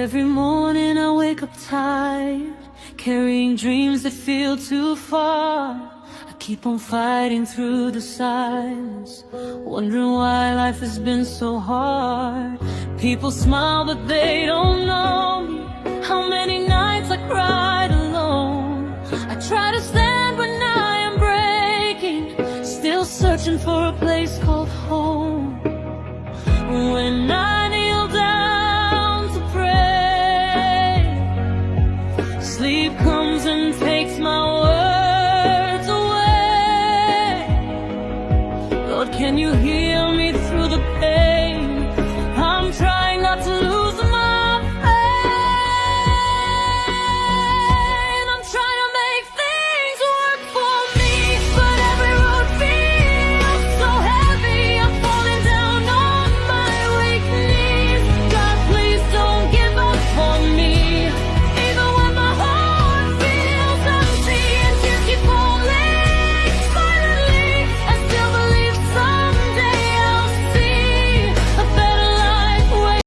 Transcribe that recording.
Every morning I wake up tired, carrying dreams that feel too far. I keep on fighting through the silence, wondering why life has been so hard. People smile but they don't know me, how many nights I cried alone. I try to stand but now I am breaking, still searching for a place called home. When I kneel down to pray, sleep comes and takes